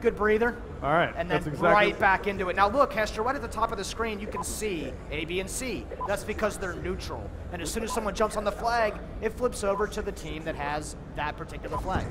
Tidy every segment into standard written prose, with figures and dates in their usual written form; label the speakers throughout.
Speaker 1: Good breather.
Speaker 2: All right.
Speaker 1: And then right back into it. Now look, Hester, right at the top of the screen, you can see A, B, and C. That's because they're neutral. And as soon as someone jumps on the flag, it flips over to the team that has that particular flag.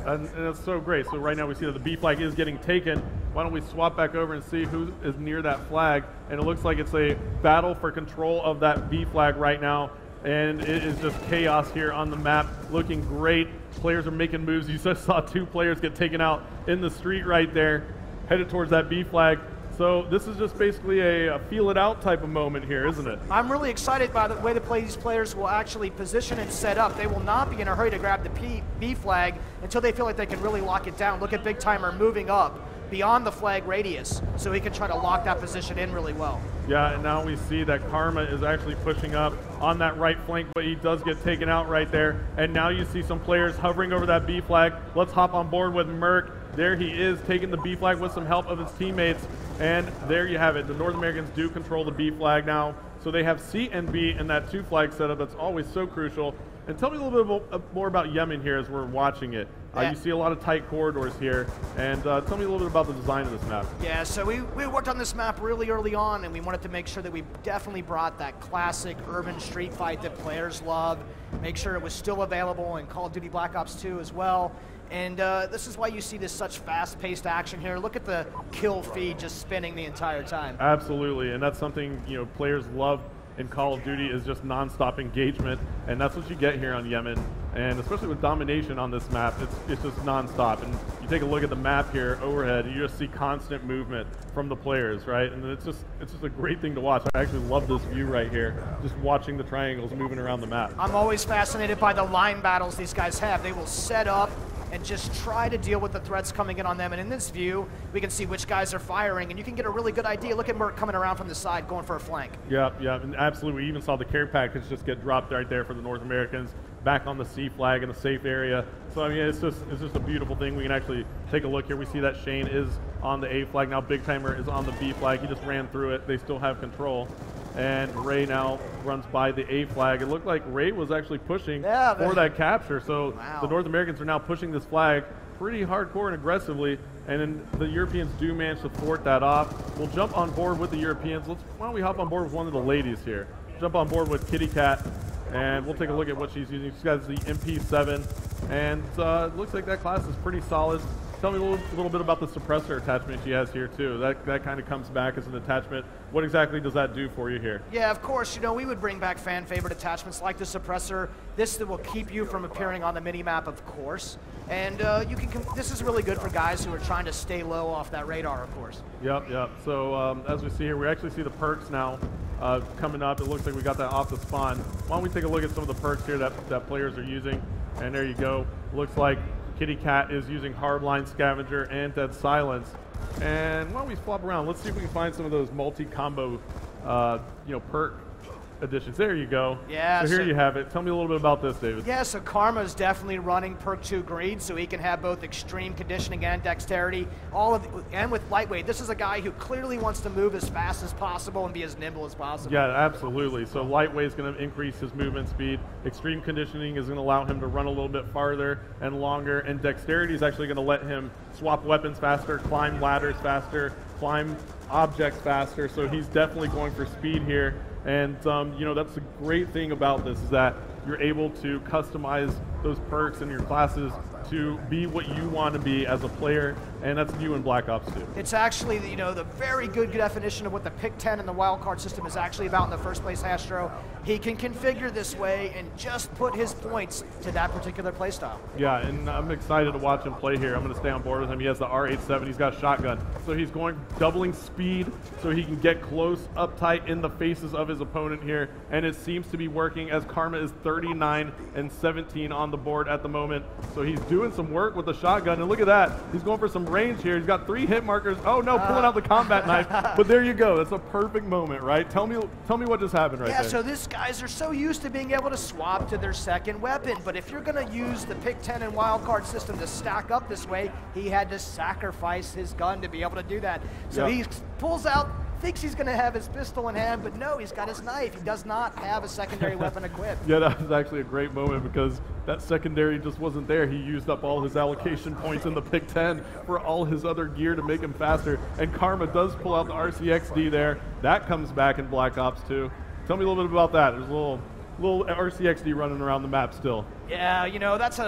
Speaker 2: And that's so great. So right now we see that the B flag is getting taken. Why don't we swap back over and see who is near that flag? And it looks like it's a battle for control of that B flag right now. And it is just chaos here on the map, looking great. Players are making moves. You just saw two players get taken out in the street right there, headed towards that B flag. So this is just basically a feel it out type of moment here, isn't it?
Speaker 1: I'm really excited by the way these players will actually position and set up. They will not be in a hurry to grab the B flag until they feel like they can really lock it down. Look at Big Timer moving up beyond the flag radius so he can try to lock that position in really well.
Speaker 2: Yeah, and now we see that Karma is actually pushing up on that right flank, but he does get taken out right there. And now you see some players hovering over that B flag. Let's hop on board with Merc. There he is, taking the B flag with some help of his teammates. And there you have it. The North Americans do control the B flag now. So they have C and B in that two flag setup. That's always so crucial. And tell me a little bit more about Yemen here as we're watching it. You see a lot of tight corridors here, and tell me a little bit about the design of this map.
Speaker 1: Yeah, so we worked on this map really early on, and we wanted to make sure that we definitely brought that classic urban street fight that players love, make sure it was still available in Call of Duty Black Ops 2 as well. And this is why you see this such fast-paced action here. Look at the kill feed just spinning the entire time.
Speaker 2: Absolutely, and that's something players love in Call of Duty is just non-stop engagement, and that's what you get here on Yemen. And especially with Domination on this map, it's just non-stop. And you take a look at the map here overhead, you just see constant movement from the players, right? And it's just a great thing to watch. I actually love this view right here, just watching the triangles moving around the map.
Speaker 1: I'm always fascinated by the line battles these guys have. They will set up and just try to deal with the threats coming in on them. And in this view, we can see which guys are firing, and you can get a really good idea. Look at Merc coming around from the side, going for a flank.
Speaker 2: Yeah, and absolutely. We even saw the care package just get dropped right there for the North Americans, back on the C flag in a safe area. So I mean, it's just a beautiful thing. We can actually take a look here. We see that Shane is on the A flag now. Big Timer is on the B flag. He just ran through it. They still have control. And Ray now runs by the A flag. It looked like Ray was actually pushing for that capture. So the North Americans are now pushing this flag pretty hardcore and aggressively. And then the Europeans do manage to thwart that off. We'll jump on board with the Europeans. Why don't we hop on board with one of the ladies here? Jump on board with Kitty Cat, and we'll take a look at what she's using. She's got the MP7, and it looks like that class is pretty solid. Tell me a little bit about the suppressor attachment she has here too. That kind of comes back as an attachment. What exactly does that do for you here?
Speaker 1: Yeah, of course. We would bring back fan favorite attachments like the suppressor. This will keep you from appearing on the mini-map, of course. And this is really good for guys who are trying to stay low off that radar, of course.
Speaker 2: Yep. So as we see here, we actually see the perks now coming up. It looks like we got that off the spawn. Why don't we take a look at some of the perks here that players are using? And there you go. Looks like Kitty Cat is using Hardline Scavenger and Dead Silence. And why don't we swap around? Let's see if we can find some of those multi-combo perk additions. There you go.
Speaker 1: Yeah.
Speaker 2: So here you have it. Tell me a little bit about this, David.
Speaker 1: Yeah, so Karma's definitely running perk 2 greed, so he can have both extreme conditioning and dexterity, and with lightweight. This is a guy who clearly wants to move as fast as possible and be as nimble as possible.
Speaker 2: Yeah, absolutely. So lightweight is going to increase his movement speed. Extreme conditioning is going to allow him to run a little bit farther and longer, and dexterity is actually going to let him swap weapons faster, climb ladders faster, climb objects faster. So he's definitely going for speed here. And that's the great thing about this is that you're able to customize those perks in your classes to be what you want to be as a player, and that's new in Black Ops 2.
Speaker 1: It's actually, the very good definition of what the Pick 10 and the wildcard system is actually about in the first place, Astro. He can configure this way and just put his points to that particular playstyle.
Speaker 2: Yeah, and I'm excited to watch him play here. I'm going to stay on board with him. He has the R87. He's got a shotgun. So he's going doubling speed so he can get close, uptight in the faces of his opponent here, and it seems to be working as Karma is 39 and 17 on the board at the moment. So he's doing some work with the shotgun, and look at that. He's going for some range here. He's got 3 hit markers. Oh no, pulling out the combat knife. But there you go. That's a perfect moment, right? Tell me what just happened right there.
Speaker 1: Yeah, so these guys are so used to being able to swap to their second weapon, but if you're going to use the Pick 10 and wildcard system to stack up this way, he had to sacrifice his gun to be able to do that. So he pulls out thinks he's going to have his pistol in hand, but no, he's got his knife. He does not have a secondary weapon equipped.
Speaker 2: Yeah, that was actually a great moment because that secondary just wasn't there. He used up all his allocation points in the pick 10 for all his other gear to make him faster. And Karma does pull out the RCXD there. That comes back in Black Ops 2. Tell me a little bit about that. There's a little RCXD running around the map still.
Speaker 1: Yeah, you know, that's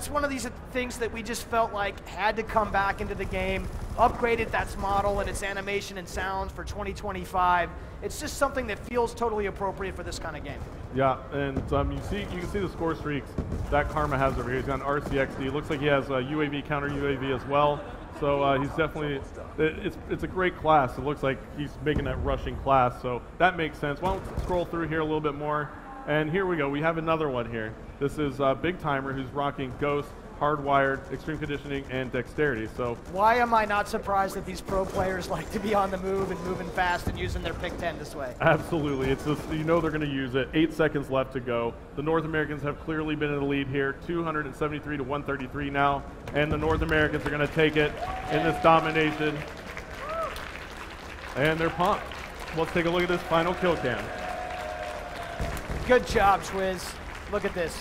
Speaker 1: one of these things that we just felt like had to come back into the game, upgraded that model and its animation and sounds for 2025. It's just something that feels totally appropriate for this kind of game.
Speaker 2: Yeah, and you can see the score streaks that Karma has over here. He's got an RCXD. It looks like he has a UAV, counter UAV as well. So he's definitely, it's a great class. It looks like he's making that rushing class, so that makes sense. Why don't we scroll through here a little bit more? And here we go. We have another one here. This is Big Timer, who's rocking Ghost, Hardwired, Extreme Conditioning, and Dexterity. So
Speaker 1: why am I not surprised that these pro players like to be on the move and moving fast and using their pick 10 this way?
Speaker 2: Absolutely. It's just, you know they're going to use it. 8 seconds left to go. The North Americans have clearly been in the lead here, 273 to 133 now, and the North Americans are going to take it in this domination. And they're pumped. Let's take a look at this final kill cam.
Speaker 1: Good job, Schwiz. Look at this.